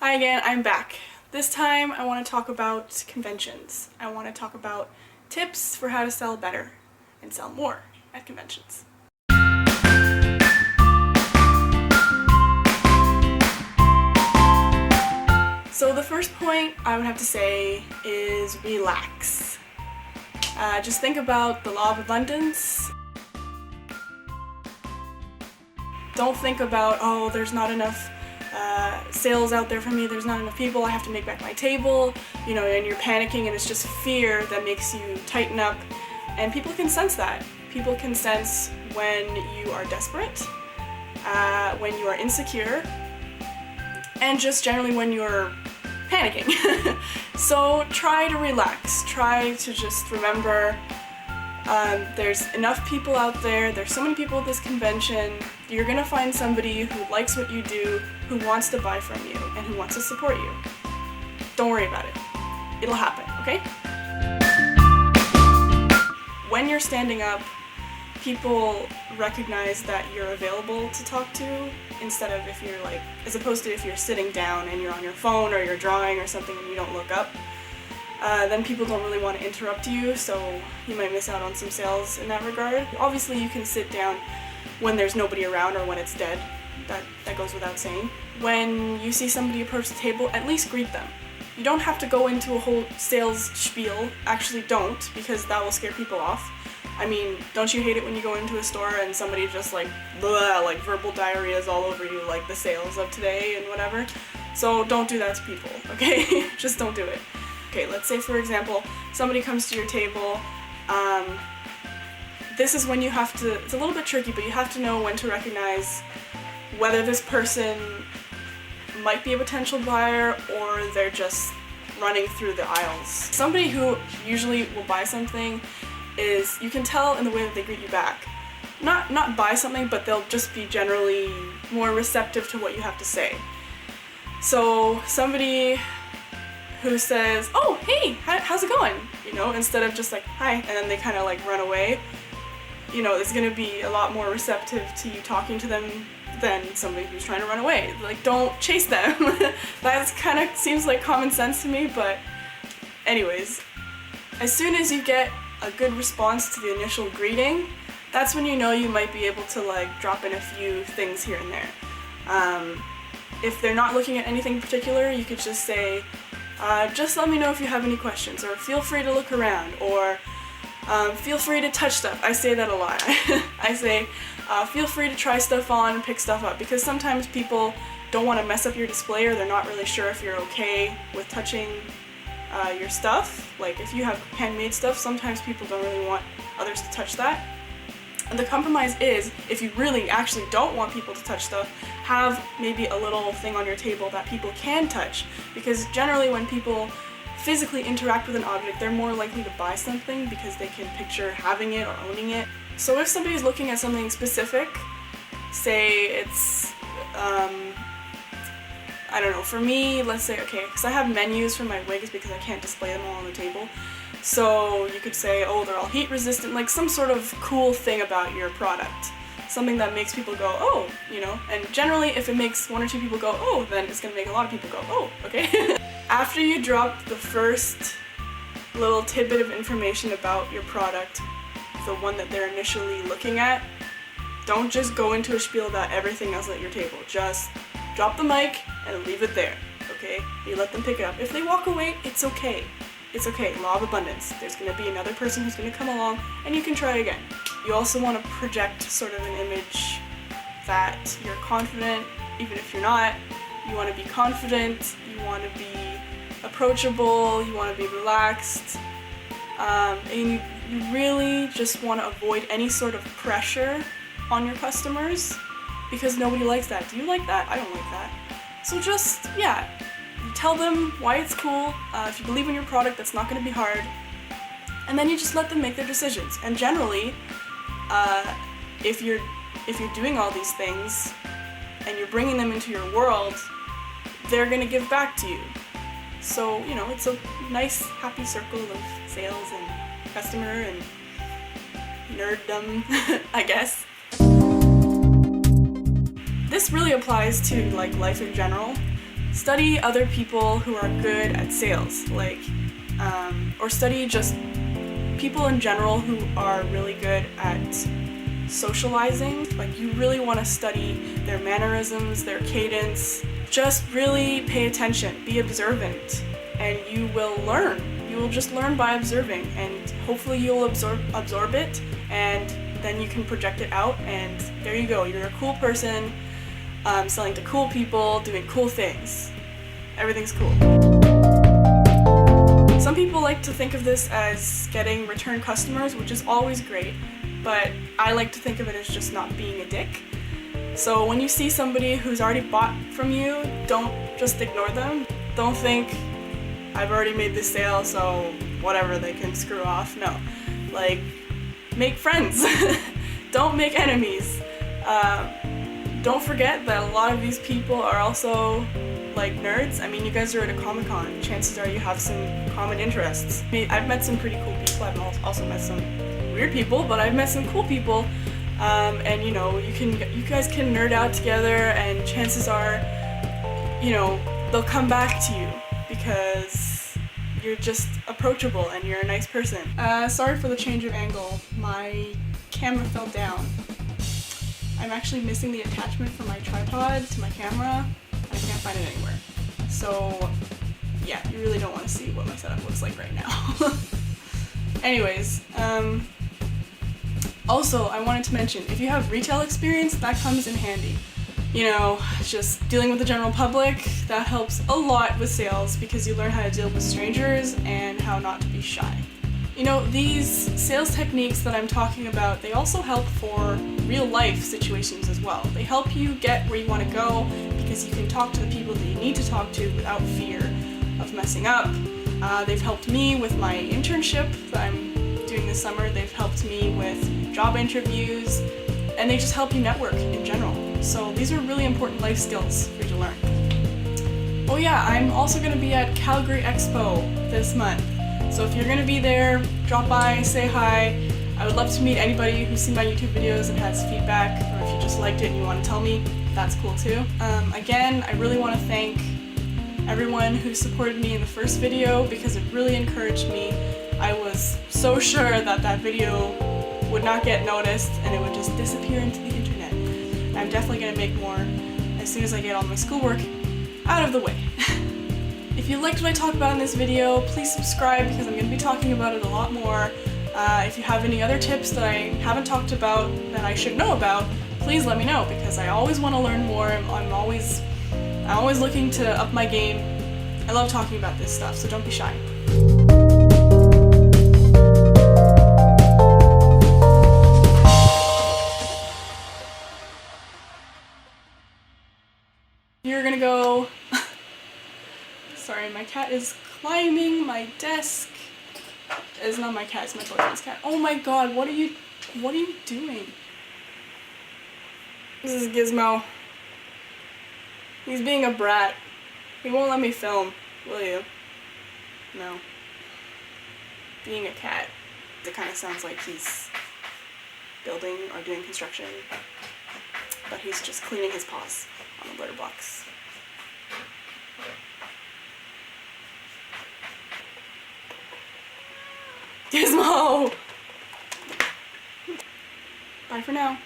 Hi again, I'm back. This time I want to talk about conventions. I want to talk about tips for how to sell better and sell more at conventions. So the first point I would have to say is relax. Just think about the law of abundance. Don't think about, oh, there's not enough sales out there for me, there's not enough people, I have to make back my table, you know, and you're panicking and it's just fear that makes you tighten up. And people can sense that. People can sense when you are desperate, when you are insecure, and just generally when you're panicking. So try to relax. Try to just remember there's enough people out there, there's so many people at this convention, you're gonna find somebody who likes what you do, who wants to buy from you, and who wants to support you. Don't worry about it. It'll happen, okay? When you're standing up, people recognize that you're available to talk to, instead of if you're like, as opposed to if you're sitting down and you're on your phone or you're drawing or something and you don't look up. Then people don't really want to interrupt you, so you might miss out on some sales in that regard. Obviously you can sit down when there's nobody around or when it's dead. That goes without saying. When you see somebody approach the table, at least greet them. You don't have to go into a whole sales spiel. Actually don't, because that will scare people off. I mean, don't you hate it when you go into a store and somebody just like, blah, like verbal diarrhea is all over you, like the sales of today and whatever? So don't do that to people, okay? Just don't do it. Okay, let's say for example, somebody comes to your table, this is when you have to, it's a little bit tricky, but you have to know when to recognize whether this person might be a potential buyer or they're just running through the aisles. Somebody who usually will buy something is, you can tell in the way that they greet you back. Not buy something, but they'll just be generally more receptive to what you have to say. So somebody who says, oh, hey, how's it going? You know, instead of just like, hi, and then they kind of like run away, you know, it's gonna be a lot more receptive to you talking to them than somebody who's trying to run away. Like, don't chase them. That kind of seems like common sense to me, but anyways, as soon as you get a good response to the initial greeting, that's when you know you might be able to like drop in a few things here and there. If they're not looking at anything in particular, you could just say, just let me know if you have any questions, or feel free to look around, or feel free to touch stuff. I say that a lot. I say, feel free to try stuff on and pick stuff up, because sometimes people don't want to mess up your display, or they're not really sure if you're okay with touching your stuff. Like if you have handmade stuff, sometimes people don't really want others to touch that. And the compromise is, if you really actually don't want people to touch stuff, have maybe a little thing on your table that people can touch, because generally when people physically interact with an object, they're more likely to buy something because they can picture having it or owning it. So if somebody's looking at something specific, say it's, I don't know, for me, let's say, okay, because I have menus for my wigs because I can't display them all on the table. So you could say, oh, they're all heat resistant, like some sort of cool thing about your product. Something that makes people go, oh, you know, and generally if it makes one or two people go, oh, then it's gonna make a lot of people go, oh, okay. After you drop the first little tidbit of information about your product, the one that they're initially looking at, don't just go into a spiel about everything else at your table. Just drop the mic and leave it there, okay? You let them pick it up. If they walk away, it's okay. It's okay, law of abundance. There's gonna be another person who's gonna come along and you can try again. You also want to project sort of an image that you're confident, even if you're not. You want to be confident, you want to be approachable, you want to be relaxed, and you really just want to avoid any sort of pressure on your customers, because nobody likes that. Do you like that? I don't like that. So just, yeah, tell them why it's cool. If you believe in your product, that's not going to be hard. And then you just let them make their decisions. And generally, if you're doing all these things and you're bringing them into your world, they're going to give back to you. So, you know, it's a nice, happy circle of sales and customer and nerddom, I guess. This really applies to like life in general. study other people who are good at sales, like, or study just people in general who are really good at socializing. Like, you really want to study their mannerisms, their cadence. Just really pay attention, be observant, and you will learn. You will just learn by observing, and hopefully you'll absorb it, and then you can project it out, and there you go. You're a cool person, selling to cool people, doing cool things. Everything's cool. Some people like to think of this as getting return customers, which is always great, but I like to think of it as just not being a dick. So when you see somebody who's already bought from you, don't just ignore them. Don't think, I've already made this sale, so whatever, they can screw off. No. Like, make friends. Don't make enemies. Don't forget that a lot of these people are also like nerds. I mean, you guys are at a Comic-Con. Chances are you have some common interests. I mean, I've met some pretty cool people. I've also met some weird people, but I've met some cool people. And you know, you guys can nerd out together, and chances are, you know, they'll come back to you because you're just approachable and you're a nice person. Sorry for the change of angle. My camera fell down. I'm actually missing the attachment for my tripod to my camera. I can't find it anywhere. So yeah, you really don't want to see what my setup looks like right now. Anyways, also I wanted to mention, if you have retail experience, that comes in handy. You know, just dealing with the general public, that helps a lot with sales because you learn how to deal with strangers and how not to be shy. You know, these sales techniques that I'm talking about, they also help for real life situations as well. They help you get where you want to go because you can talk to the people that you need to talk to without fear of messing up. They've helped me with my internship that I'm doing this summer. They've helped me with job interviews, and they just help you network in general. So these are really important life skills for you to learn. Oh yeah, I'm also going to be at Calgary Expo this month. So if you're going to be there, drop by, say hi. I would love to meet anybody who's seen my YouTube videos and has feedback, or if you just liked it and you want to tell me, that's cool too. Again, I really want to thank everyone who supported me in the first video because it really encouraged me. I was so sure that that video would not get noticed and it would just disappear into the internet. I'm definitely going to make more as soon as I get all my schoolwork out of the way. If you liked what I talked about in this video, please subscribe because I'm going to be talking about it a lot more. If you have any other tips that I haven't talked about that I should know about, please let me know because I always want to learn more. I'm always looking to up my game. I love talking about this stuff, so don't be shy. You're gonna go... Sorry, my cat is climbing my desk. It's not my cat, it's my boyfriend's cat. Oh my god, what are you doing? This is Gizmo. He's being a brat. He won't let me film, will you? No. Being a cat, it kind of sounds like he's building or doing construction, but he's just cleaning his paws on the litter box. Gizmo! Bye for now.